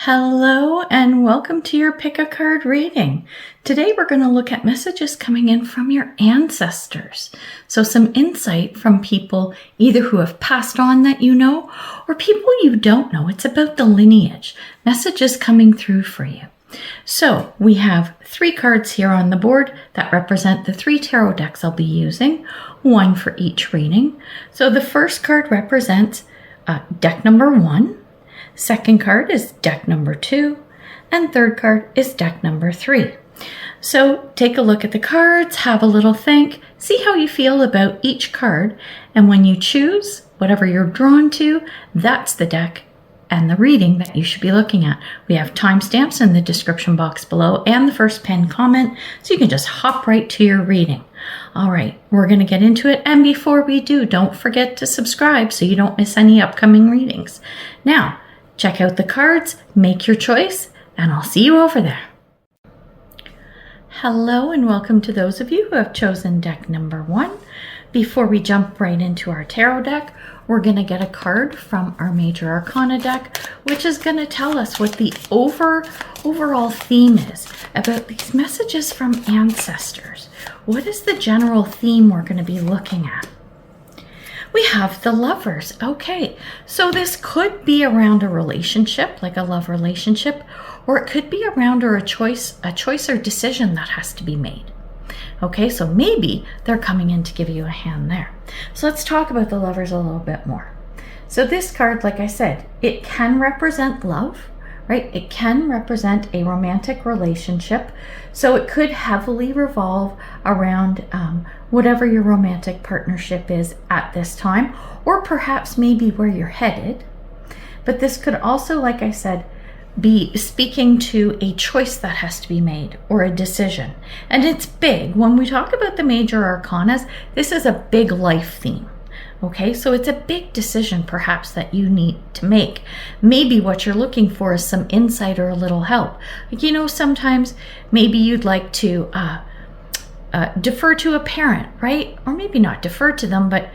Hello and welcome to your Pick a Card reading. Today we're going to look at messages coming in from your ancestors. So some insight from people either who have passed on that you know or people you don't know. It's about the lineage. Messages coming through for you. So we have 3 cards here on the board that represent the 3 tarot decks I'll be using, one for each reading. So the first card represents deck number 1. Second card is deck number 2, and third card is deck number 3. So take a look at the cards, have a little think, see how you feel about each card, and when you choose whatever you're drawn to, that's the deck and the reading that you should be looking at. We have timestamps in the description box below and the first pinned comment, so you can just hop right to your reading. All right, we're going to get into it, and before we do, don't forget to subscribe so you don't miss any upcoming readings. Now, check out the cards, make your choice, and I'll see you over there. Hello and welcome to those of you who have chosen deck number 1. Before we jump right into our tarot deck, we're going to get a card from our Major Arcana deck, which is going to tell us what the overall theme is about these messages from ancestors. What is the general theme we're going to be looking at? We have the Lovers. Okay, so this could be around a relationship, like a love relationship, or it could be around a choice or decision that has to be made. Okay, so maybe they're coming in to give you a hand there. So let's talk about the Lovers a little bit more. So this card, like I said, it can represent love, right? It can represent a romantic relationship. So it could heavily revolve around whatever your romantic partnership is at this time, or perhaps maybe where you're headed. But this could also, like I said, be speaking to a choice that has to be made or a decision. And it's big. When we talk about the Major Arcanas, this is a big life theme. Okay, so it's a big decision perhaps that you need to make. Maybe what you're looking for is some insight or a little help. Like, you know, sometimes maybe you'd like to defer to a parent, right? Or maybe not defer to them, but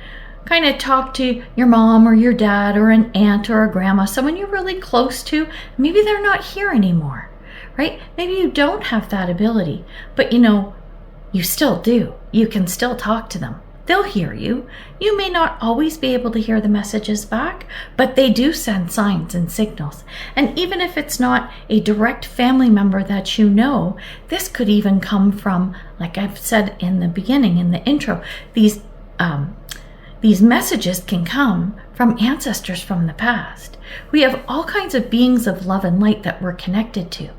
kind of talk to your mom or your dad or an aunt or a grandma, someone you're really close to. Maybe they're not here anymore, right? Maybe you don't have that ability, but you know, you still do. You can still talk to them. They'll hear you. You may not always be able to hear the messages back, but they do send signs and signals. And even if it's not a direct family member that you know, this could even come from, like I've said in the beginning, in the intro, these messages can come from ancestors from the past. We have all kinds of beings of love and light that we're connected to.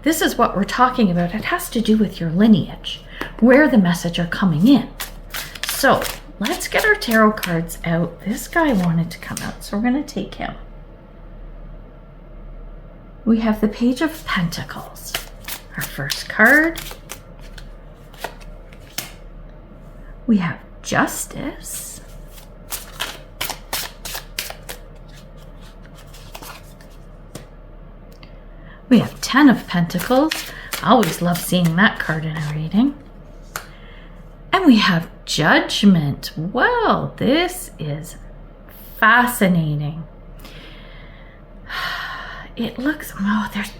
This is what we're talking about. It has to do with your lineage, where the message are coming in. So let's get our tarot cards out. This guy wanted to come out, so we're going to take him. We have the Page of Pentacles, our first card. We have Justice. We have 10 of Pentacles. I always love seeing that card in a reading. And we have Judgment. Well, this is fascinating. It looks,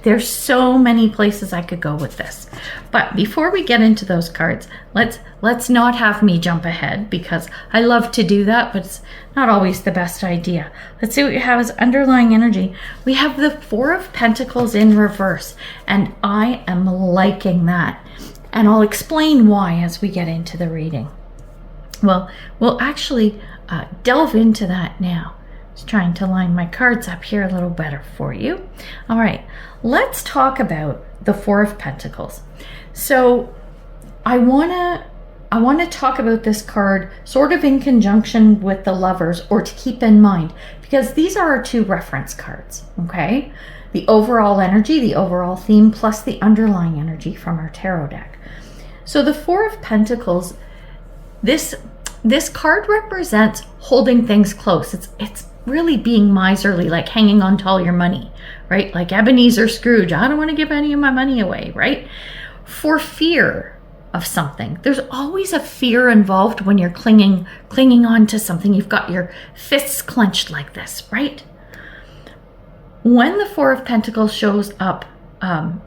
there's so many places I could go with this. But before we get into those cards, let's not have me jump ahead, because I love to do that, but it's not always the best idea. Let's see what you have as underlying energy. We have the 4 of Pentacles in reverse, and I am liking that. And I'll explain why as we get into the reading. Well, we'll actually delve into that now. Just trying to line my cards up here a little better for you. All right, let's talk about the 4 of Pentacles. So I wanna talk about this card sort of in conjunction with the Lovers, or to keep in mind, because these are our 2 reference cards, okay? The overall energy, the overall theme, plus the underlying energy from our tarot deck. So the 4 of Pentacles, this card represents holding things close. It's really being miserly, like hanging on to all your money, right? Like Ebenezer Scrooge, I don't want to give any of my money away, right? For fear of something. There's always a fear involved when you're clinging on to something. You've got your fists clenched like this, right? When the Four of Pentacles shows up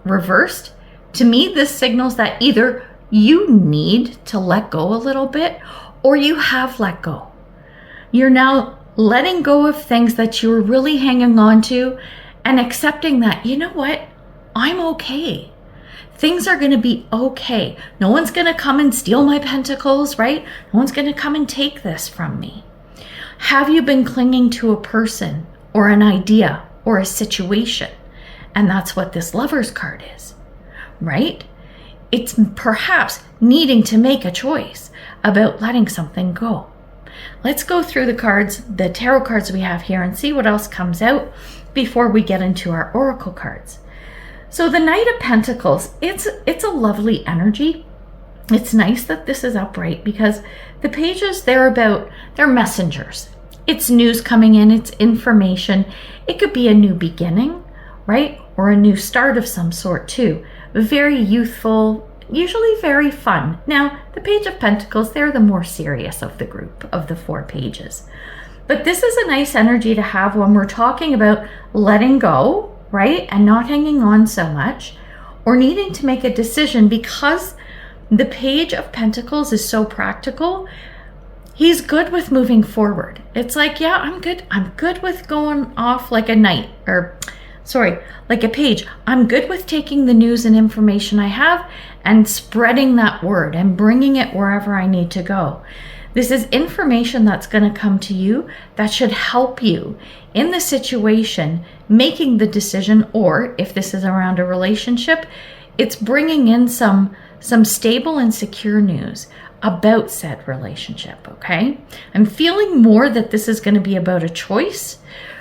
reversed, to me, this signals that either you need to let go a little bit or you have let go. You're now letting go of things that you were really hanging on to and accepting that, you know what, I'm okay. Things are going to be okay. No one's going to come and steal my pentacles, right? No one's going to come and take this from me. Have you been clinging to a person or an idea or a situation? And that's what this Lover's card is, right? It's perhaps needing to make a choice about letting something go. Let's go through the cards, the tarot cards we have here, and see what else comes out before we get into our oracle cards. So the Knight of Pentacles, it's a lovely energy. It's nice that this is upright because the pages, they're messengers. It's news coming in, it's information. It could be a new beginning, right? Or a new start of some sort too. Very youthful, usually very fun. Now, the Page of Pentacles, they're the more serious of the group of the 4 pages. But this is a nice energy to have when we're talking about letting go, right? And not hanging on so much, or needing to make a decision because the Page of Pentacles is so practical. He's good with moving forward. It's like, yeah, I'm good. I'm good with going off like a knight, like a page. I'm good with taking the news and information I have and spreading that word and bringing it wherever I need to go. This is information that's going to come to you that should help you in the situation, making the decision, or if this is around a relationship, it's bringing in some stable and secure news about said relationship, okay? I'm feeling more that this is going to be about a choice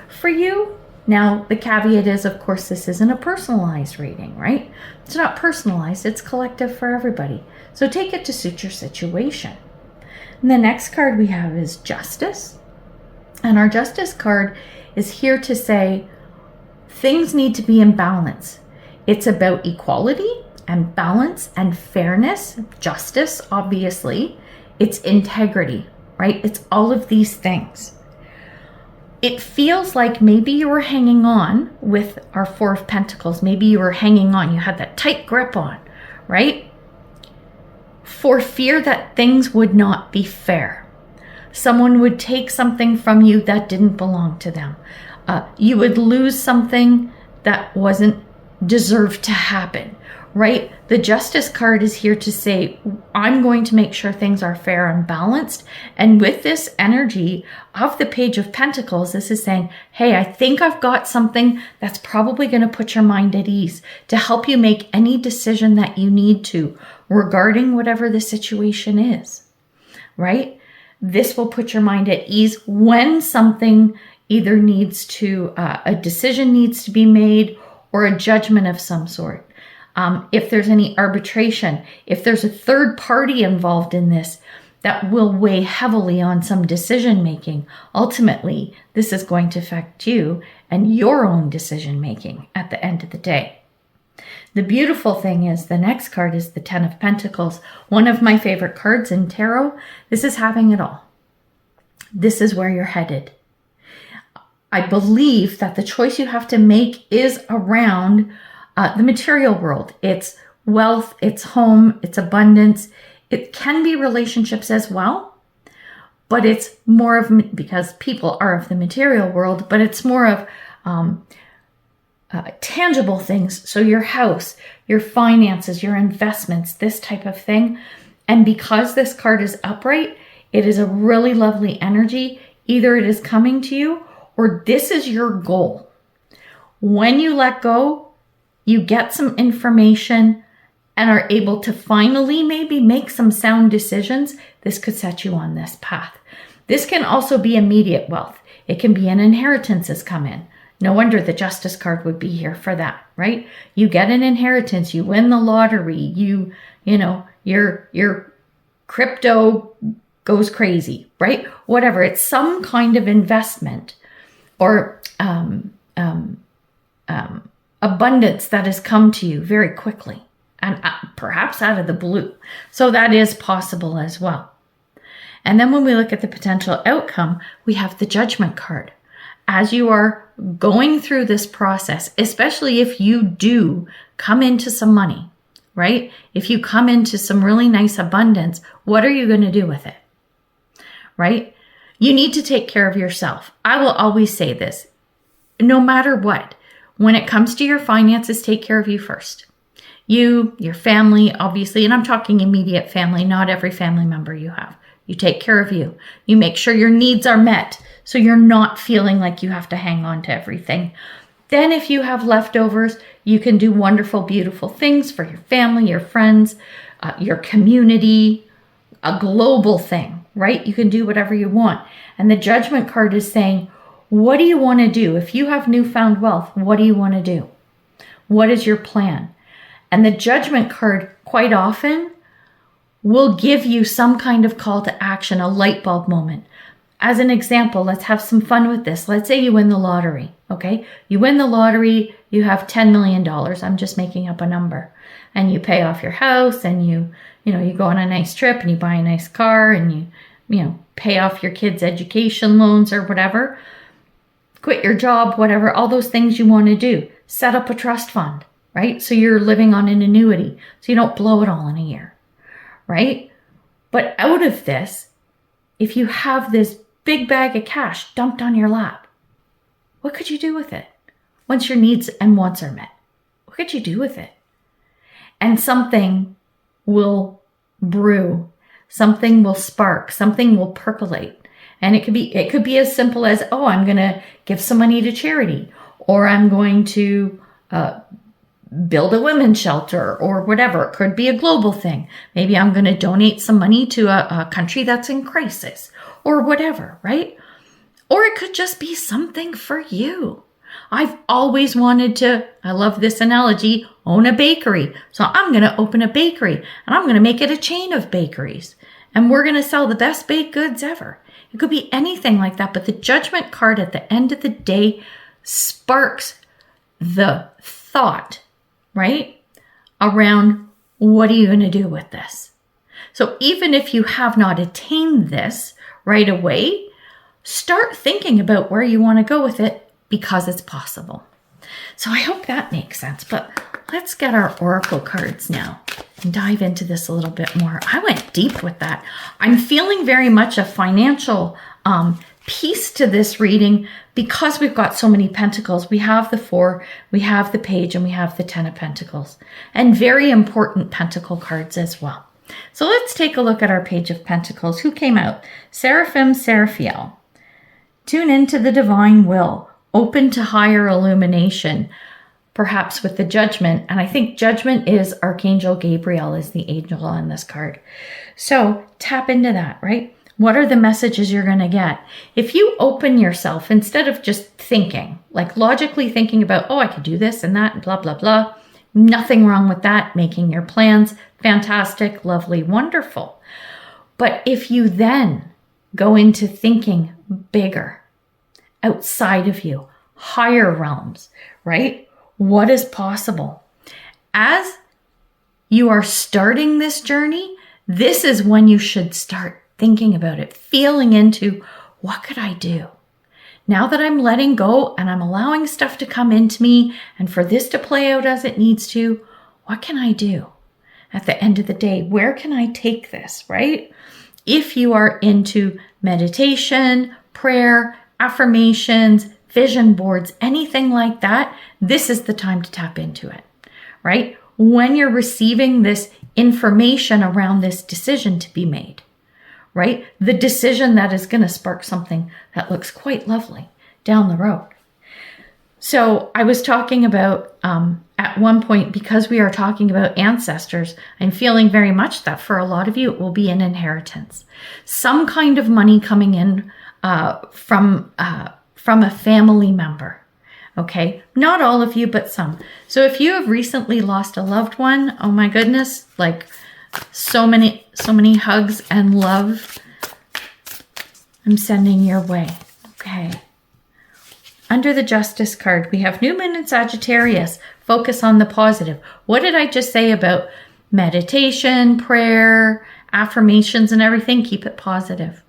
for you. Now, the caveat is, of course, this isn't a personalized reading, right? It's not personalized, it's collective for everybody. So take it to suit your situation. And the next card we have is Justice. And our Justice card is here to say things need to be in balance. It's about equality and balance and fairness, justice, obviously. It's integrity, right? It's all of these things. It feels like maybe you were hanging on with our Four of Pentacles. Maybe you were hanging on. You had that tight grip on, right? For fear that things would not be fair. Someone would take something from you that didn't belong to them. You would lose something that wasn't deserved to happen, right? The Justice card is here to say, I'm going to make sure things are fair and balanced. And with this energy of the Page of Pentacles, this is saying, hey, I think I've got something that's probably going to put your mind at ease to help you make any decision that you need to regarding whatever the situation is, right? This will put your mind at ease when something either needs to, a decision needs to be made or a judgment of some sort. If there's any arbitration, if there's a third party involved in this, that will weigh heavily on some decision making. Ultimately, this is going to affect you and your own decision making at the end of the day. The beautiful thing is the next card is the Ten of Pentacles, one of my favorite cards in tarot. This is having it all. This is where you're headed. I believe that the choice you have to make is around the material world. It's wealth, it's home, it's abundance. It can be relationships as well, but it's more of, because people are of the material world, but it's more of tangible things. So your house, your finances, your investments, this type of thing. And because this card is upright, it is a really lovely energy. Either it is coming to you or this is your goal. When you let go, you get some information and are able to finally maybe make some sound decisions. This could set you on this path. This can also be immediate wealth. It can be an inheritance has come in. No wonder the Justice card would be here for that, right? You get an inheritance, you win the lottery, you know, your crypto goes crazy, right? Whatever. It's some kind of investment or abundance that has come to you very quickly and perhaps out of the blue. So that is possible as well. And then when we look at the potential outcome, we have the Judgment card. As you are going through this process, especially if you do come into some money, right? If you come into some really nice abundance, what are you going to do with it? Right? You need to take care of yourself. I will always say this, no matter what, when it comes to your finances, take care of you first. You, your family, obviously, and I'm talking immediate family, not every family member you have. You take care of you. You make sure your needs are met so you're not feeling like you have to hang on to everything. Then if you have leftovers, you can do wonderful, beautiful things for your family, your friends, your community, a global thing, right? You can do whatever you want. And the Judgment card is saying, what do you want to do? If you have newfound wealth, what do you want to do? What is your plan? And the Judgment card quite often will give you some kind of call to action, a light bulb moment. As an example, let's have some fun with this. Let's say you win the lottery, okay? You win the lottery, you have $10 million. I'm just making up a number. And you pay off your house and you go on a nice trip and you buy a nice car and you pay off your kids' education loans or whatever. Quit your job, whatever, all those things you want to do. Set up a trust fund, right? So you're living on an annuity so you don't blow it all in a year, right? But out of this, if you have this big bag of cash dumped on your lap, what could you do with it once your needs and wants are met? What could you do with it? And something will brew, something will spark, something will percolate. And it could be as simple as, oh, I'm going to give some money to charity, or I'm going to build a women's shelter, or whatever. It could be a global thing. Maybe I'm going to donate some money to a country that's in crisis, or whatever, right? Or it could just be something for you. I've always wanted to, I love this analogy, own a bakery. So I'm going to open a bakery and I'm going to make it a chain of bakeries. And we're going to sell the best baked goods ever. It could be anything like that. But the Judgment card at the end of the day sparks the thought, right? Around what are you going to do with this? So even if you have not attained this right away, start thinking about where you want to go with it because it's possible. So I hope that makes sense. But let's get our oracle cards now and dive into this a little bit more. I went deep with that. I'm feeling very much a financial piece to this reading because we've got so many pentacles. We have the 4, we have the Page, and we have the 10 of Pentacles, and very important pentacle cards as well. So let's take a look at our Page of Pentacles. Who came out? Seraphim, Seraphiel. Tune into the divine will. Open to higher illumination, perhaps with the Judgment. And I think Judgment is Archangel Gabriel is the angel on this card. So tap into that, right? What are the messages you're going to get? If you open yourself, instead of just thinking, like logically thinking about, oh, I could do this and that, and blah, blah, blah. Nothing wrong with that. Making your plans, fantastic, lovely, wonderful. But if you then go into thinking bigger, outside of you, higher realms, right? What is possible? As you are starting this journey, this is when you should start thinking about it, feeling into what could I do? Now that I'm letting go and I'm allowing stuff to come into me and for this to play out as it needs to, what can I do? At the end of the day, where can I take this, right? If you are into meditation, prayer, affirmations, vision boards, anything like that, this is the time to tap into it, right? When you're receiving this information around this decision to be made, right? The decision that is going to spark something that looks quite lovely down the road. So I was talking about, at one point, because we are talking about ancestors, I'm feeling very much that for a lot of you, it will be an inheritance. Some kind of money coming in from a family member. Okay, not all of you, but some. So if you have recently lost a loved one, oh my goodness, like so many hugs and love I'm sending your way. Okay. Under the Justice card, we have New Moon and Sagittarius. Focus on the positive. What did I just say about meditation, prayer, affirmations, and everything? Keep it positive.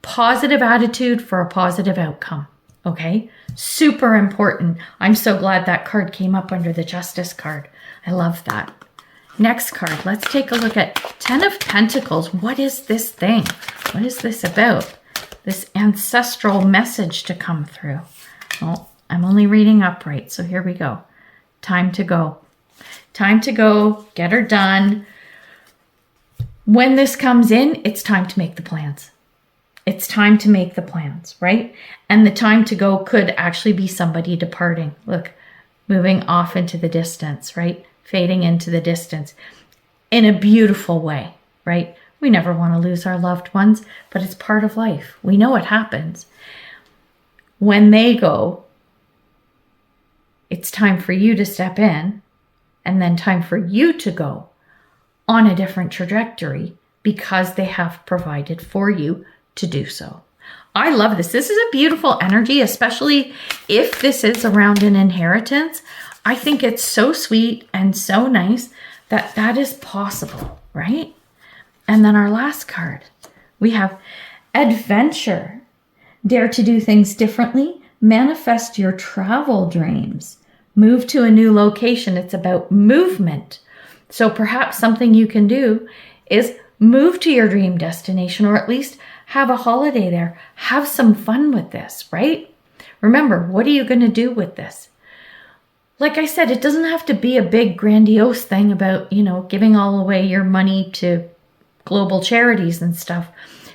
Positive attitude for a positive outcome. Okay, super important. I'm so glad that card came up under the Justice card. I love that. Next card, let's take a look at 10 of Pentacles. What is this thing? What is this about? This ancestral message to come through. Well, I'm only reading upright, so here we go. Time to go. Time to go. Get her done. When this comes in, it's time to make the plans. It's time to make the plans, right? And the time to go could actually be somebody departing. Look, moving off into the distance, right? Fading into the distance in a beautiful way, right? We never want to lose our loved ones, but it's part of life. We know it happens. When they go, it's time for you to step in, and then time for you to go on a different trajectory because they have provided for you to do so. I love this. This is a beautiful energy, especially if this is around an inheritance. I think it's so sweet and so nice that that is possible, right? And then our last card, we have adventure. Dare to do things differently. Manifest your travel dreams. Move to a new location. It's about movement. So perhaps something you can do is move to your dream destination, or at least have a holiday there. Have some fun with this, right? Remember, what are you going to do with this? Like I said, it doesn't have to be a big grandiose thing about, giving all away your money to global charities and stuff.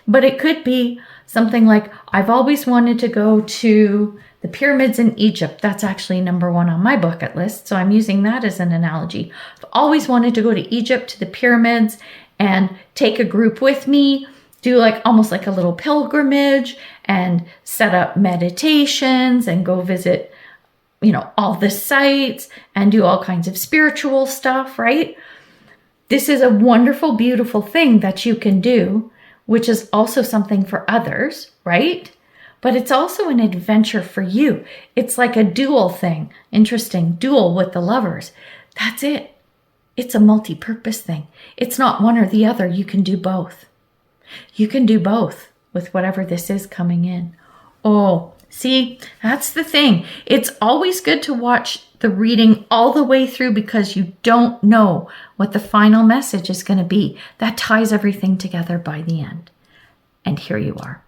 But it could be something like, I've always wanted to go to the pyramids in Egypt. That's actually number 1 on my bucket list. So I'm using that as an analogy. I've always wanted to go to Egypt, to the pyramids, and take a group with me, do almost like a little pilgrimage, and set up meditations and go visit, all the sites and do all kinds of spiritual stuff, right? This is a wonderful, beautiful thing that you can do, which is also something for others, right? But it's also an adventure for you. It's like a dual thing. Interesting. Dual with the lovers. That's it. It's a multi-purpose thing. It's not one or the other. You can do both. You can do both with whatever this is coming in. Oh, see, that's the thing. It's always good to watch the reading all the way through because you don't know what the final message is going to be. That ties everything together by the end. And here you are.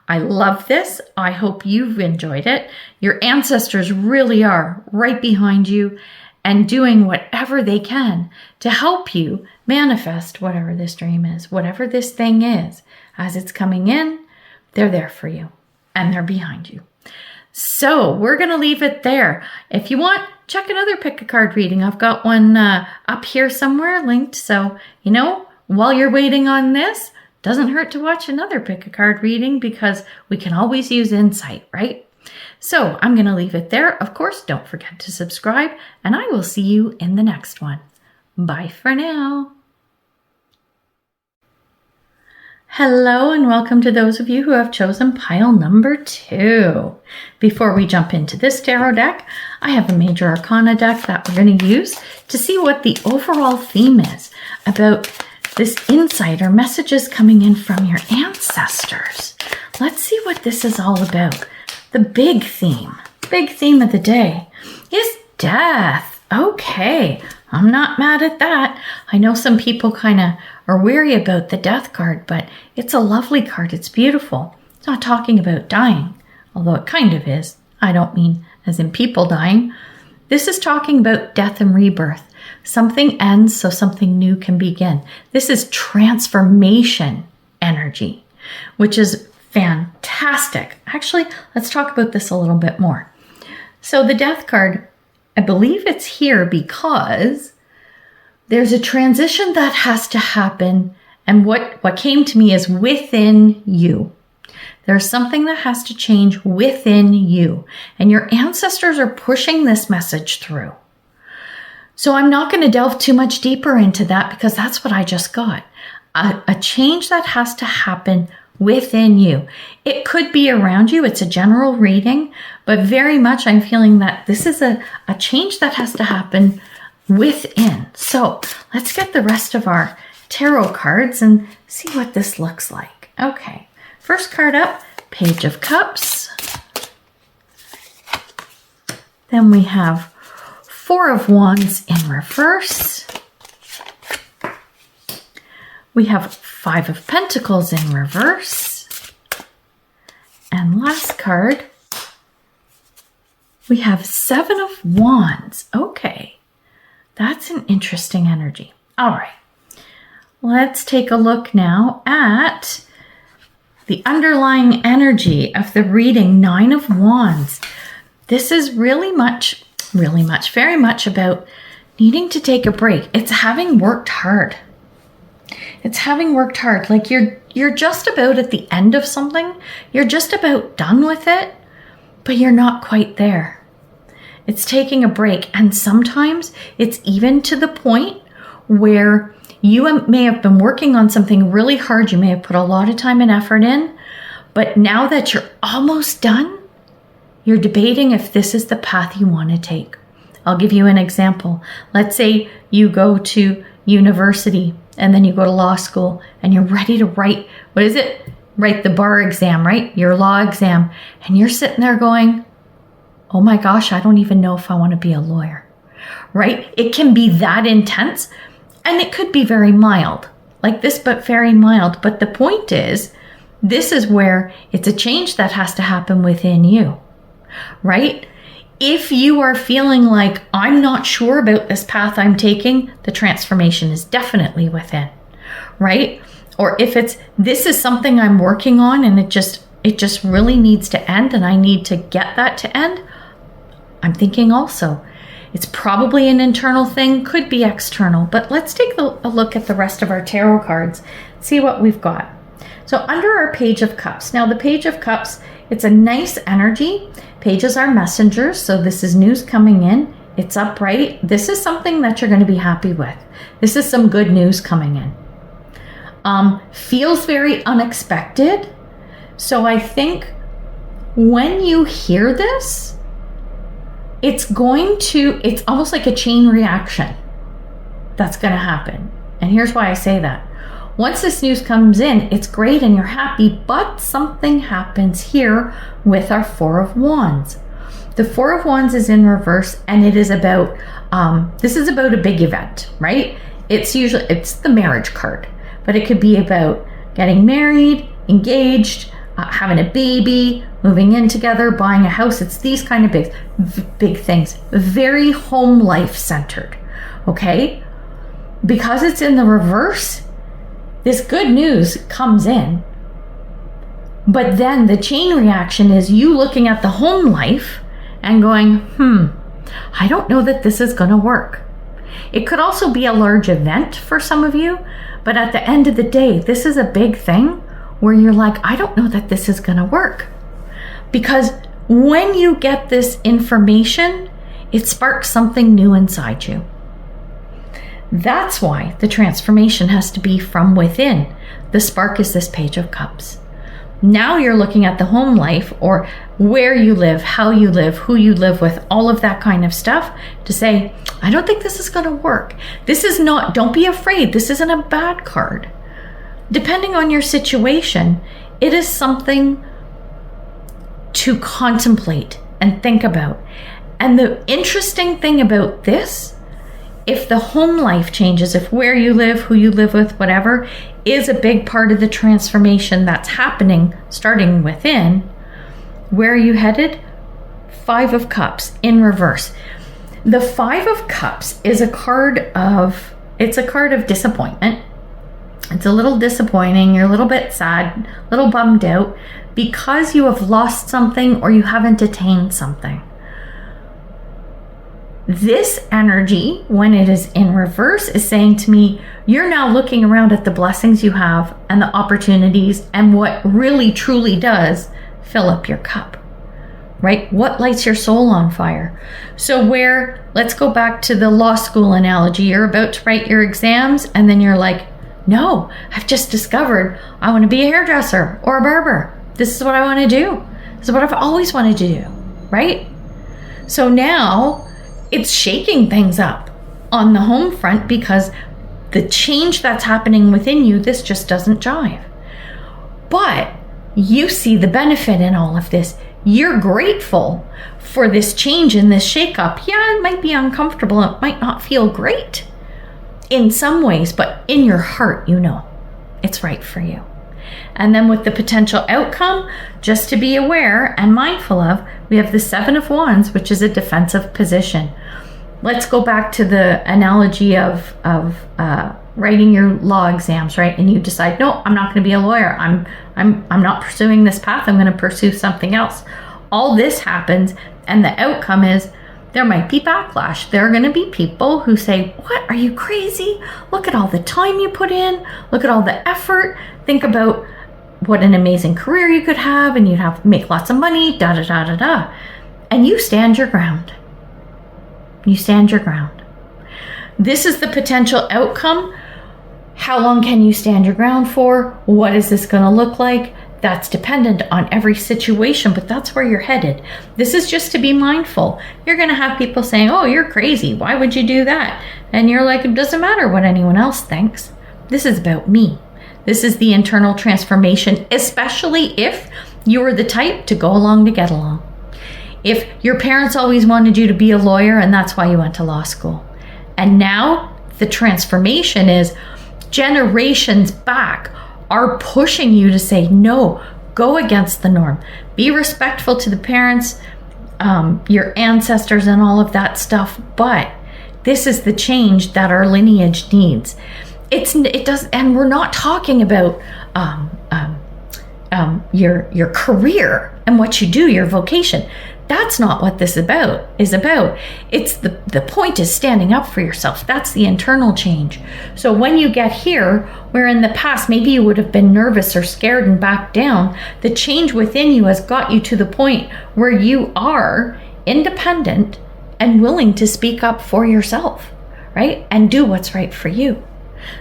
I love this. I hope you've enjoyed it. Your ancestors really are right behind you and doing whatever they can to help you manifest whatever this dream is, whatever this thing is. As it's coming in, they're there for you and they're behind you. So we're going to leave it there. If you want, check another pick a card reading. I've got one up here somewhere linked. So, while you're waiting on this, doesn't hurt to watch another pick a card reading because we can always use insight, right? So I'm going to leave it there. Of course, don't forget to subscribe, and I will see you in the next one. Bye for now. Hello and welcome to those of you who have chosen pile number 2. Before we jump into this tarot deck, I have a Major Arcana deck that we're going to use to see what the overall theme is about this insight or messages coming in from your ancestors. Let's see what this is all about. The big theme of the day is death. Okay, I'm not mad at that. I know some people kind of are weary about the death card, but it's a lovely card. It's beautiful. It's not talking about dying, although it kind of is. I don't mean as in people dying. This is talking about death and rebirth. Something ends so something new can begin. This is transformation energy, which is fantastic. Actually, let's talk about this a little bit more. So the death card, I believe it's here because there's a transition that has to happen. And what came to me is within you. There's something that has to change within you. And your ancestors are pushing this message through. So I'm not going to delve too much deeper into that because that's what I just got. A change that has to happen within you. It could be around you. It's a general reading, but very much I'm feeling that this is a change that has to happen within. So let's get the rest of our tarot cards and see what this looks like. Okay, first card up, Page of Cups, Then we have Four of Wands in reverse. We have Five of Pentacles in reverse. And last card, we have Seven of Wands. Okay, that's an interesting energy. All right, let's take a look now at the underlying energy of the reading, Nine of Wands. This is very much about needing to take a break. It's having worked hard. It's having worked hard. Like you're just about at the end of something. You're just about done with it, but you're not quite there. It's taking a break. And sometimes it's even to the point where you may have been working on something really hard. You may have put a lot of time and effort in, but now that you're almost done, you're debating if this is the path you want to take. I'll give you an example. Let's say you go to university and then you go to law school and you're ready to write the bar exam, right? Your law exam. And you're sitting there going, oh my gosh, I don't even know if I want to be a lawyer, right? It can be that intense, and it could be very mild like this, but very mild. But the point is, this is where it's a change that has to happen within you, right? If you are feeling like, I'm not sure about this path I'm taking, the transformation is definitely within, right? Or if it's, this is something I'm working on and it just really needs to end and I need to get that to end, I'm thinking also, it's probably an internal thing, could be external, but let's take a look at the rest of our tarot cards, see what we've got. So under our Page of Cups, now the Page of Cups, it's a nice energy. Pages are messengers, so this is news coming in. It's upright. This is something that you're going to be happy with. This is some good news coming in. Feels very unexpected. So I think when you hear this, it's almost like a chain reaction that's going to happen. And here's why I say that. Once this news comes in, it's great and you're happy, but something happens here with our Four of Wands. The Four of Wands is in reverse, and it is about, this is about a big event, right? It's the marriage card, but it could be about getting married, engaged, having a baby, moving in together, buying a house. It's these kind of big things, very home life centered, okay? Because it's in the reverse, this good news comes in, but then the chain reaction is you looking at the home life and going, I don't know that this is going to work. It could also be a large event for some of you, but at the end of the day, this is a big thing where you're like, I don't know that this is going to work. Because when you get this information, it sparks something new inside you. That's why the transformation has to be from within. The spark is this Page of Cups. Now you're looking at the home life, or where you live, how you live, who you live with, all of that kind of stuff, to say, I don't think this is going to work. This is not, don't be afraid. This isn't a bad card. Depending on your situation, it is something to contemplate and think about. And the interesting thing about this, if the home life changes, if where you live, who you live with, whatever, is a big part of the transformation that's happening, starting within, where are you headed? Five of Cups in reverse. The Five of Cups is a card of disappointment. It's a little disappointing. You're a little bit sad, a little bummed out because you have lost something or you haven't attained something. This energy, when it is in reverse, is saying to me, you're now looking around at the blessings you have and the opportunities and what really truly does fill up your cup, right? What lights your soul on fire? So let's go back to the law school analogy. You're about to write your exams and then you're like, no, I've just discovered I want to be a hairdresser or a barber. This is what I want to do. This is what I've always wanted to do, right? So now it's shaking things up on the home front because the change that's happening within you, this just doesn't jive. But you see the benefit in all of this. You're grateful for this change and this shakeup. Yeah, it might be uncomfortable. It might not feel great in some ways, but in your heart, you know it's right for you. And then with the potential outcome, just to be aware and mindful of, we have the Seven of Wands, which is a defensive position. Let's go back to the analogy of writing your law exams, right? And you decide, no, I'm not going to be a lawyer. I'm not pursuing this path. I'm going to pursue something else. All this happens, and the outcome is there might be backlash. There are going to be people who say, what, are you crazy? Look at all the time you put in. Look at all the effort. Think about what an amazing career you could have, and you'd have to make lots of money, da da da da da. And you stand your ground. You stand your ground. This is the potential outcome. How long can you stand your ground for? What is this going to look like? That's dependent on every situation, but that's where you're headed. This is just to be mindful. You're going to have people saying, oh, you're crazy. Why would you do that? And you're like, it doesn't matter what anyone else thinks. This is about me. This is the internal transformation, especially if you were the type to go along to get along. If your parents always wanted you to be a lawyer and that's why you went to law school. And now the transformation is generations back are pushing you to say, no, go against the norm. Be respectful to the parents, your ancestors and all of that stuff. But this is the change that our lineage needs. It does, and we're not talking about your career and what you do, your vocation. That's not what this is about. It's the point is standing up for yourself. That's the internal change. So when you get here, where in the past maybe you would have been nervous or scared and backed down, the change within you has got you to the point where you are independent and willing to speak up for yourself, right? And do what's right for you.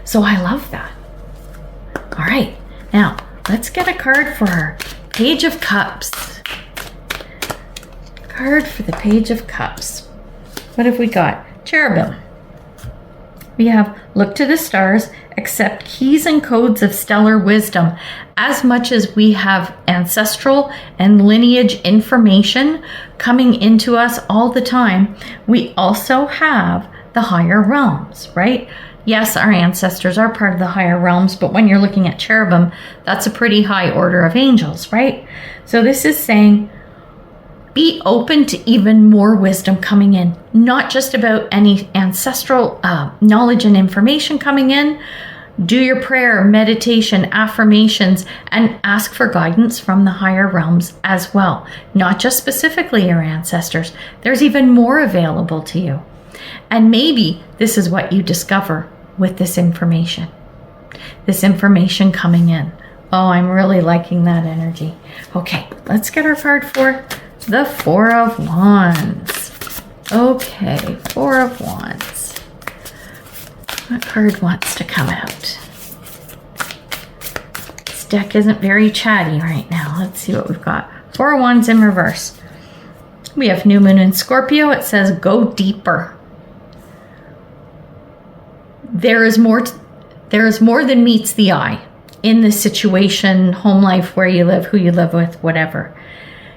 So I love that. All right, now let's get a card for our Page of Cups. Card for the Page of Cups. What have we got? Cherubim. We have look to the stars, accept keys and codes of stellar wisdom. As much as we have ancestral and lineage information coming into us all the time, we also have the higher realms, right? Yes, our ancestors are part of the higher realms, but when you're looking at cherubim, that's a pretty high order of angels, right? So this is saying, be open to even more wisdom coming in, not just about any ancestral knowledge and information coming in. Do your prayer, meditation, affirmations, and ask for guidance from the higher realms as well. Not just specifically your ancestors. There's even more available to you. And maybe this is what you discover with this information coming in. Oh, I'm really liking that energy. Okay, let's get our card for the Four of Wands. Okay, Four of Wands. What card wants to come out? This deck isn't very chatty right now. Let's see what we've got. Four of Wands in reverse. We have New Moon in Scorpio. It says, go deeper. There is more than meets the eye in this situation, home life, where you live, who you live with, whatever.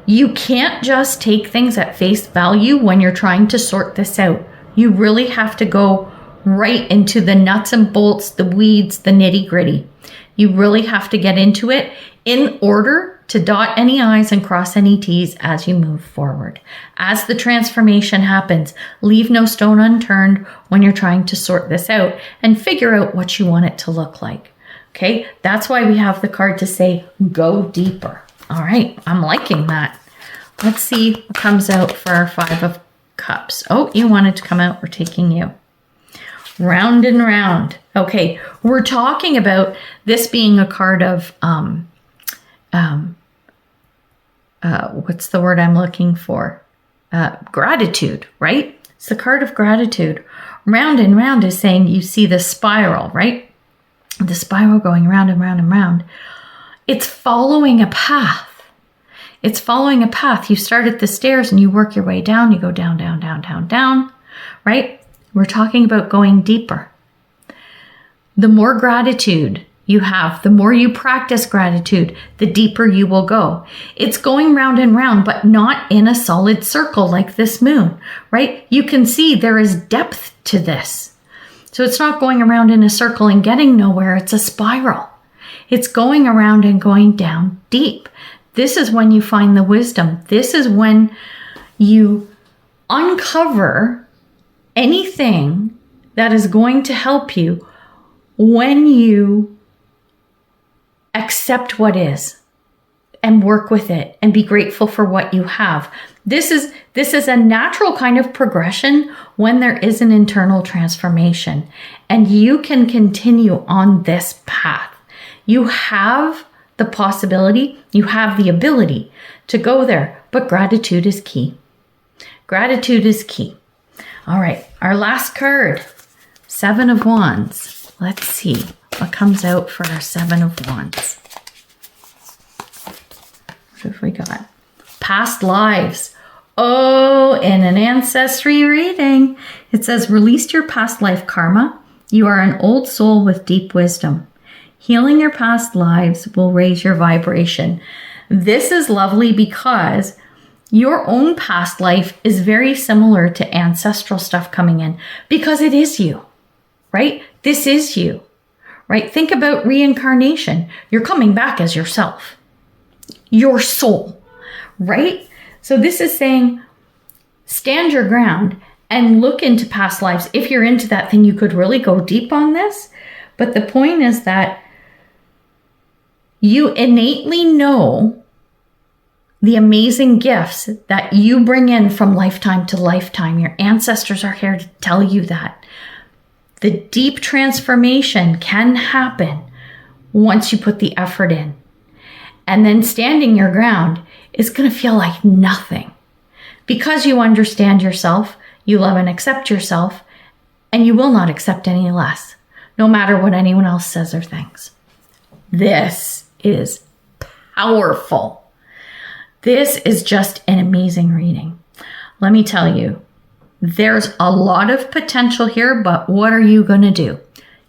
You can't just take things at face value when you're trying to sort this out. You really have to go right into the nuts and bolts, the weeds, the nitty gritty. You really have to get into it in order to dot any I's and cross any T's as you move forward. As the transformation happens, leave no stone unturned when you're trying to sort this out and figure out what you want it to look like. Okay, that's why we have the card to say, go deeper. All right, I'm liking that. Let's see what comes out for our Five of Cups. Oh, you wanted to come out. We're taking you. Round and round. Okay, we're talking about this being a card of, what's the word I'm looking for? Gratitude, right? It's the card of gratitude. Round and round is saying you see the spiral, right? The spiral going round and round and round. It's following a path. It's following a path. You start at the stairs and you work your way down. You go down, down, down, down, down, right? We're talking about going deeper. The more gratitude you have. The more you practice gratitude, the deeper you will go. It's going round and round, but not in a solid circle like this moon, right? You can see there is depth to this. So it's not going around in a circle and getting nowhere. It's a spiral. It's going around and going down deep. This is when you find the wisdom. This is when you uncover anything that is going to help you when you accept what is and work with it and be grateful for what you have. This is a natural kind of progression when there is an internal transformation, and you can continue on this path. You have the possibility, you have the ability to go there, but gratitude is key. Gratitude is key. All right, our last card, 7 of Wands. Let's see what comes out for our 7 of Wands. What have we got? Past lives. Oh, in an ancestry reading, it says, release your past life karma. You are an old soul with deep wisdom. Healing your past lives will raise your vibration. This is lovely because your own past life is very similar to ancestral stuff coming in because it is you, right? This is you, right? Think about reincarnation. You're coming back as yourself, your soul, right? So this is saying, stand your ground and look into past lives. If you're into that, then you could really go deep on this. But the point is that you innately know the amazing gifts that you bring in from lifetime to lifetime. Your ancestors are here to tell you that. The deep transformation can happen once you put the effort in. And then standing your ground is going to feel like nothing because you understand yourself, you love and accept yourself, and you will not accept any less, no matter what anyone else says or thinks. This is powerful. This is just an amazing reading. Let me tell you, there's a lot of potential here, but what are you going to do?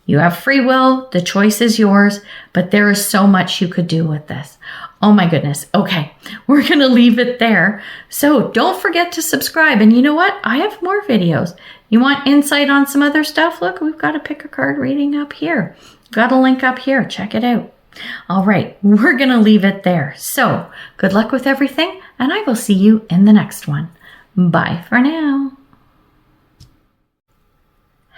You have free will. The choice is yours, but there is so much you could do with this. Oh my goodness. Okay, we're going to leave it there. So don't forget to subscribe. And you know what? I have more videos. You want insight on some other stuff? Look, we've got a pick a card reading up here. Got a link up here. Check it out. All right, we're going to leave it there. So good luck with everything, and I will see you in the next one. Bye for now.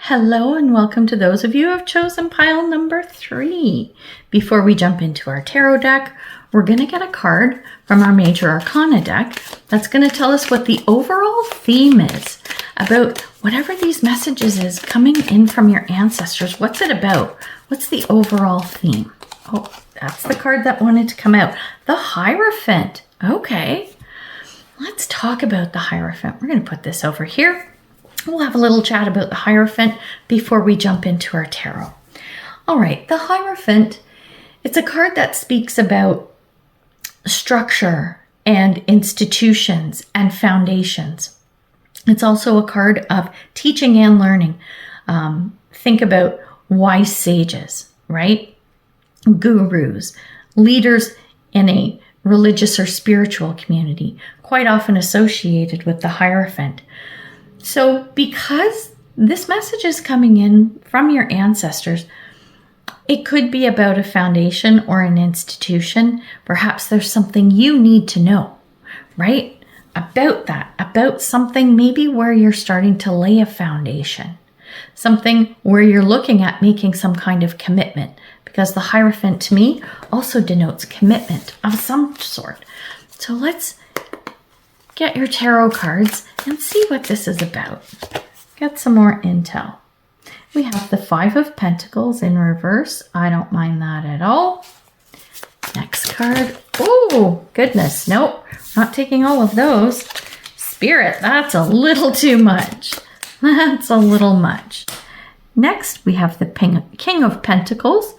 Hello and welcome to those of you who have chosen pile number 3. Before we jump into our tarot deck, we're going to get a card from our Major Arcana deck that's going to tell us what the overall theme is about whatever these messages is coming in from your ancestors. What's it about? What's the overall theme? Oh, that's the card that wanted to come out. The Hierophant. Okay, let's talk about the Hierophant. We're going to put this over here. We'll have a little chat about the Hierophant before we jump into our tarot. All right, the Hierophant, it's a card that speaks about structure and institutions and foundations. It's also a card of teaching and learning. Think about wise sages, right? Gurus, leaders in a religious or spiritual community, quite often associated with the Hierophant. So because this message is coming in from your ancestors, it could be about a foundation or an institution. Perhaps there's something you need to know, right? About that, about something maybe where you're starting to lay a foundation, something where you're looking at making some kind of commitment, because the Hierophant to me also denotes commitment of some sort. So let's get your tarot cards and see what this is about. Get some more intel. We have the 5 of Pentacles in reverse. I don't mind that at all. Next card. Oh, goodness. Nope, not taking all of those. Spirit, that's a little too much. That's a little much. Next, we have the King of Pentacles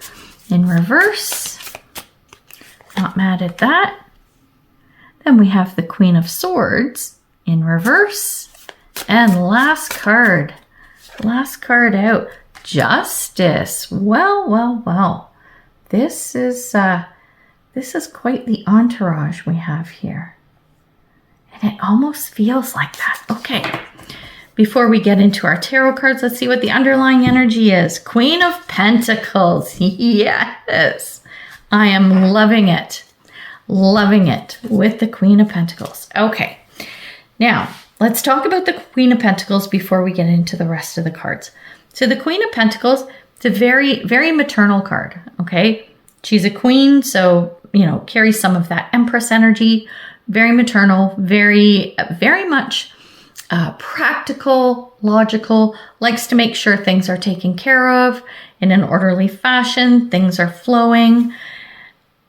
in reverse. Not mad at that. Then we have the Queen of Swords in reverse. And last card out, Justice. Well. this is quite the entourage we have here. And it almost feels like that. Okay. Before we get into our tarot cards, let's see what the underlying energy is. Queen of Pentacles. Yes. I am loving it. Loving it with the Queen of Pentacles. Okay. Now, let's talk about the Queen of Pentacles before we get into the rest of the cards. So the Queen of Pentacles, it's a very, very maternal card. Okay. She's a queen, so, carries some of that Empress energy. Very maternal, very, very much practical, logical, likes to make sure things are taken care of in an orderly fashion, things are flowing.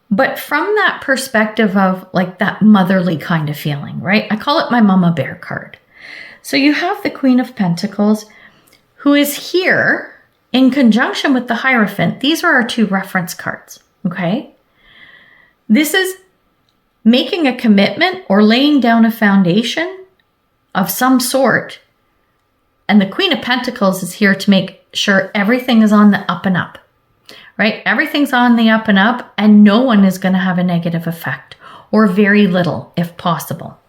But from that perspective of like that motherly kind of feeling, right? I call it my mama bear card. So you have the Queen of Pentacles who is here in conjunction with the Hierophant. These are our two reference cards, okay? This is making a commitment or laying down a foundation of some sort. And the Queen of Pentacles is here to make sure everything is on the up and up, right? Everything's on the up and up, and no one is going to have a negative effect, or very little if possible.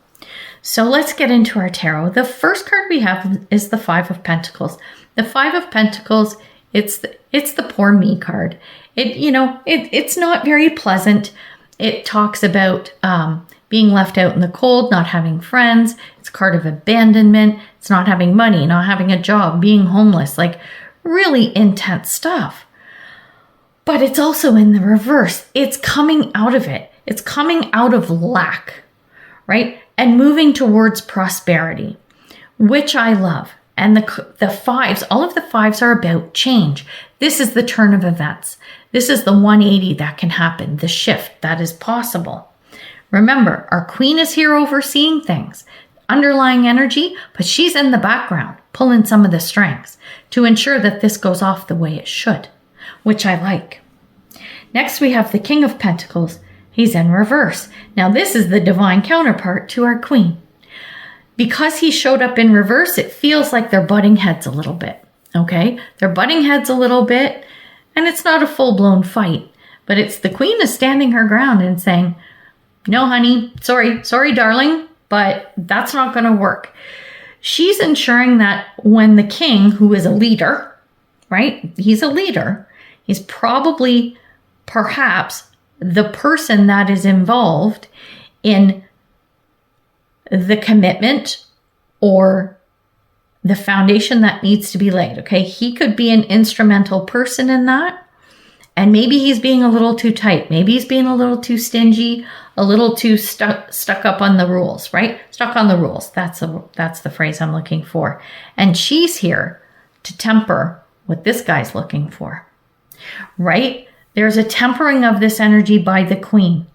So let's get into our tarot. The first card we have is the Five of Pentacles. The Five of Pentacles, it's the poor me card. It's not very pleasant. It talks about being left out in the cold, not having friends. It's a card of abandonment. It's not having money, not having a job, being homeless, like really intense stuff. But it's also in the reverse. It's coming out of it. It's coming out of lack, right? And moving towards prosperity, which I love. And the fives, all of the fives are about change. This is the turn of events. This is the 180 that can happen, the shift that is possible. Remember, our queen is here overseeing things, underlying energy, but she's in the background, pulling some of the strings to ensure that this goes off the way it should, which I like. Next, we have the King of Pentacles. He's in reverse. Now, this is the divine counterpart to our queen. Because he showed up in reverse, it feels like they're butting heads a little bit, okay? They're butting heads a little bit, and it's not a full-blown fight, but it's the queen is standing her ground and saying, no, honey, sorry, darling, but that's not going to work. She's ensuring that when the king, who is a leader, right? He's a leader. He's probably, perhaps, the person that is involved in the commitment or the foundation that needs to be laid, okay? He could be an instrumental person in that, and maybe he's being a little too tight. Maybe he's being a little too stingy, a little too stuck up on the rules, right? Stuck on the rules. That's the phrase I'm looking for. And she's here to temper what this guy's looking for, right? There's a tempering of this energy by the queen.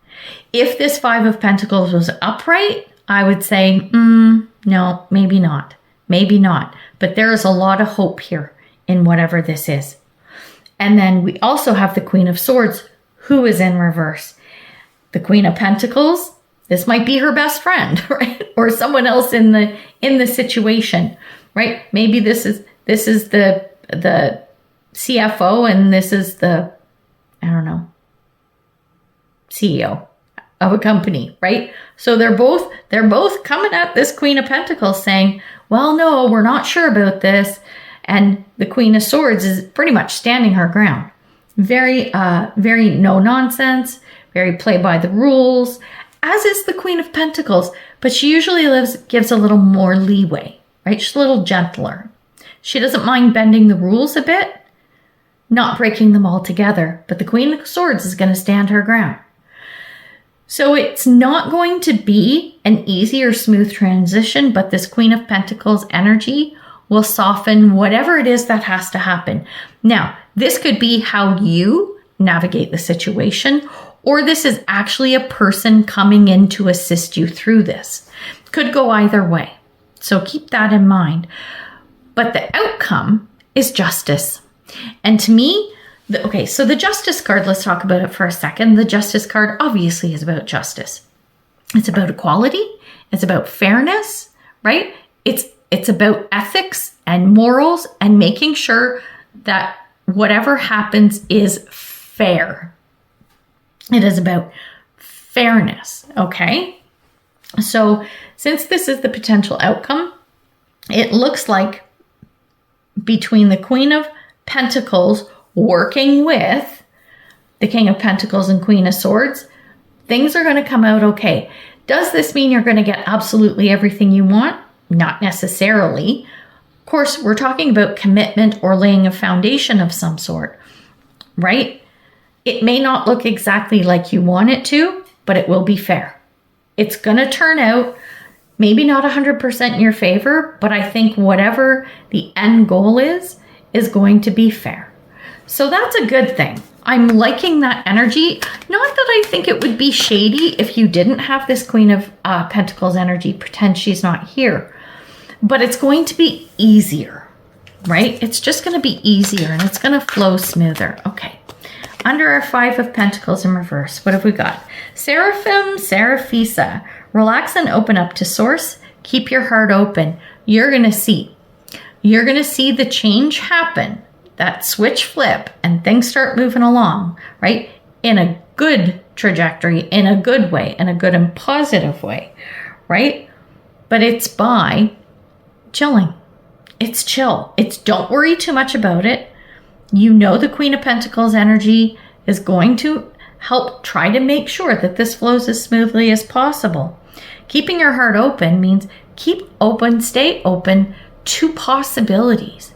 If this Five of Pentacles was upright, I would say, no, maybe not. Maybe not. But there is a lot of hope here in whatever this is. And then we also have the Queen of Swords, who is in reverse. The Queen of Pentacles, this might be her best friend, right? Or someone else in the situation, right? Maybe this is the CFO and this is the, CEO of a company, right? So they're both coming at this Queen of Pentacles saying, well, no, we're not sure about this. And the Queen of Swords is pretty much standing her ground. Very no nonsense, very play by the rules, as is the Queen of Pentacles, but she usually gives a little more leeway, right? She's a little gentler. She doesn't mind bending the rules a bit, not breaking them all together, but the Queen of Swords is going to stand her ground. So it's not going to be an easy or smooth transition, but this Queen of Pentacles energy will soften whatever it is that has to happen. Now, this could be how you navigate the situation, or this is actually a person coming in to assist you through this. Could go either way. So keep that in mind. But the outcome is justice. And to me, so the Justice card, let's talk about it for a second. The Justice card obviously is about justice. It's about equality. It's about fairness, right? It's about ethics and morals and making sure that whatever happens is fair, It is about fairness, okay? So since this is the potential outcome, it looks like between the Queen of Pentacles working with the King of Pentacles and Queen of Swords, things are going to come out okay. Does this mean you're going to get absolutely everything you want? Not necessarily. Of course, we're talking about commitment or laying a foundation of some sort, right? It may not look exactly like you want it to, but it will be fair. It's going to turn out maybe not 100% in your favor, but I think whatever the end goal is going to be fair. So that's a good thing. I'm liking that energy. Not that I think it would be shady if you didn't have this Queen of Pentacles energy, pretend she's not here. But it's going to be easier, right? It's just going to be easier and it's going to flow smoother. Okay. Under our Five of Pentacles in reverse, what have we got? Seraphim, Seraphisa. Relax and open up to source. Keep your heart open. You're going to see. You're going to see the change happen. That switch flip and things start moving along, right? In a good trajectory, in a good way, in a good and positive way, right? But it's by chilling. It's chill. It's don't worry too much about it. You know the Queen of Pentacles energy is going to help try to make sure that this flows as smoothly as possible. Keeping your heart open means keep open, stay open to possibilities.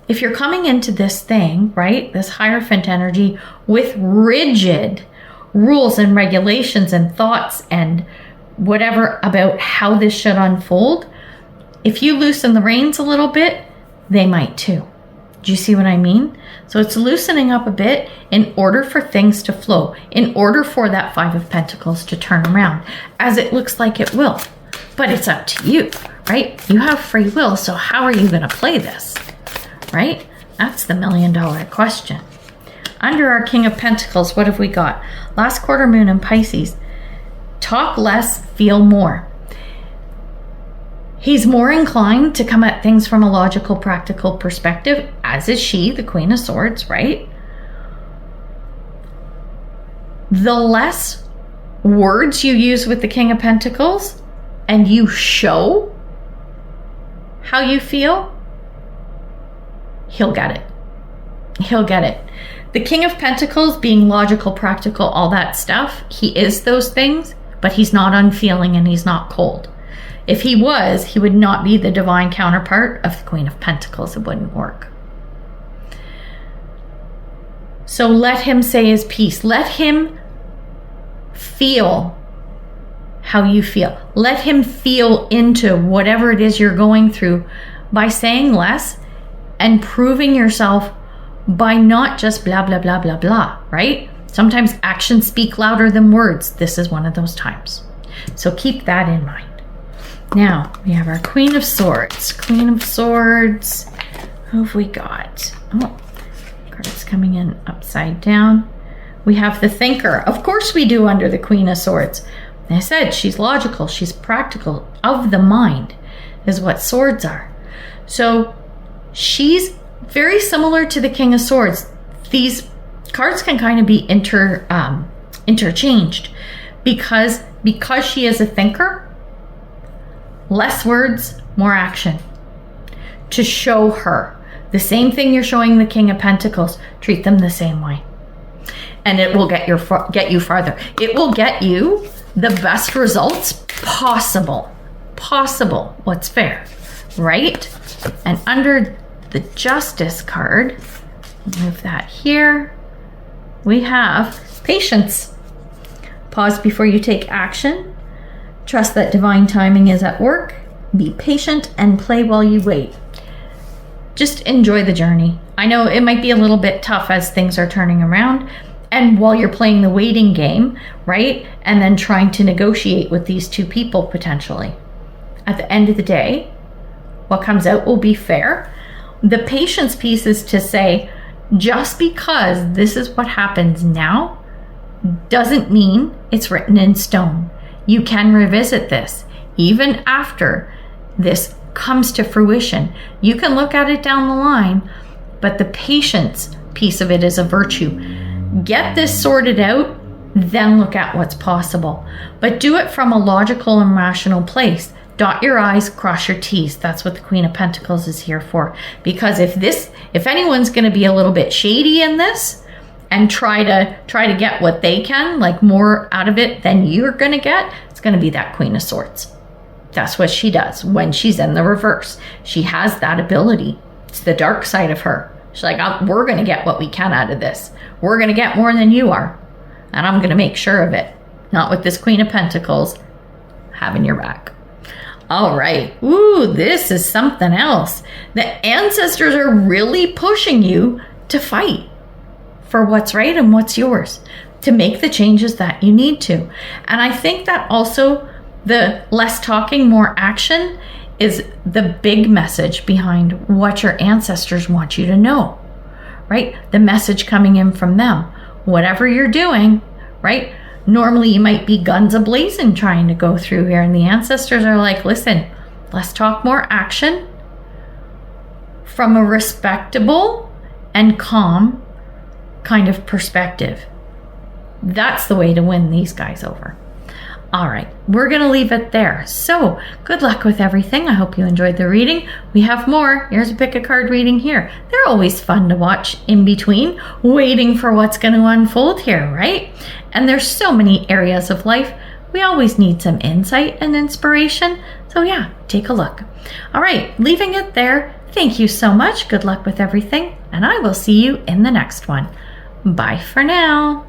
If you're coming into this thing, right, this Hierophant energy with rigid rules and regulations and thoughts and whatever about how this should unfold, if you loosen the reins a little bit, they might too. Do you see what I mean? So it's loosening up a bit in order for things to flow, in order for that Five of Pentacles to turn around, as it looks like it will. But it's up to you, right? You have free will, so how are you going to play this? Right? That's the $1 million question. Under our King of Pentacles, what have we got? Last quarter moon in Pisces. Talk less, feel more. He's more inclined to come at things from a logical, practical perspective, as is she, the Queen of Swords, right? The less words you use with the King of Pentacles and you show how you feel, he'll get it. He'll get it. The King of Pentacles being logical, practical, all that stuff, he is those things, but he's not unfeeling and he's not cold. If he was, he would not be the divine counterpart of the Queen of Pentacles. It wouldn't work. So let him say his piece. Let him feel how you feel. Let him feel into whatever it is you're going through by saying less and proving yourself by not just blah, blah, blah, blah, blah, right? Sometimes actions speak louder than words. This is one of those times. So keep that in mind. Now, we have our Queen of Swords. Queen of Swords. Who have we got? Oh, card's coming in upside down. We have the Thinker. Of course we do under the Queen of Swords. I said she's logical. She's practical. Of the mind is what swords are. So she's very similar to the King of Swords. These cards can kind of be interchanged because she is a thinker. Less words, more action. To show her the same thing you're showing the King of Pentacles, treat them the same way. And it will get you farther. It will get you the best results possible. Possible. What's fair, right? And under the Justice card, move that here, we have patience. Pause before you take action. Trust that divine timing is at work. Be patient and play while you wait. Just enjoy the journey. I know it might be a little bit tough as things are turning around and while you're playing the waiting game, right? And then trying to negotiate with these two people potentially. At the end of the day, what comes out will be fair. The patience piece is to say, just because this is what happens now doesn't mean it's written in stone. You can revisit this even after this comes to fruition. You can look at it down the line, but the patience piece of it is a virtue. Get this sorted out then look at what's possible. But do it from a logical and rational place. Dot your I's, cross your T's. That's what the Queen of Pentacles is here for. Because if anyone's going to be a little bit shady in this and try to get what they can, like more out of it than you're going to get, it's going to be that Queen of Swords. That's what she does when she's in the reverse. She has that ability. It's the dark side of her. She's like, we're going to get what we can out of this. We're going to get more than you are. And I'm going to make sure of it. Not with this Queen of Pentacles having your back. All right. Ooh, this is something else. The ancestors are really pushing you to fight for what's right and what's yours, to make the changes that you need to. And I think that also the less talking, more action is the big message behind what your ancestors want you to know, right? The message coming in from them. Whatever you're doing, right? Normally you might be guns a-blazing trying to go through here, and the ancestors are like, listen, less talk, more action from a respectable and calm kind of perspective. That's the way to win these guys over. All right, we're going to leave it there. So good luck with everything. I hope you enjoyed the reading. We have more. Here's a pick a card reading here. They're always fun to watch in between, waiting for what's going to unfold here, right? And there's so many areas of life. We always need some insight and inspiration. So yeah, take a look. All right, leaving it there. Thank you so much. Good luck with everything. And I will see you in the next one. Bye for now.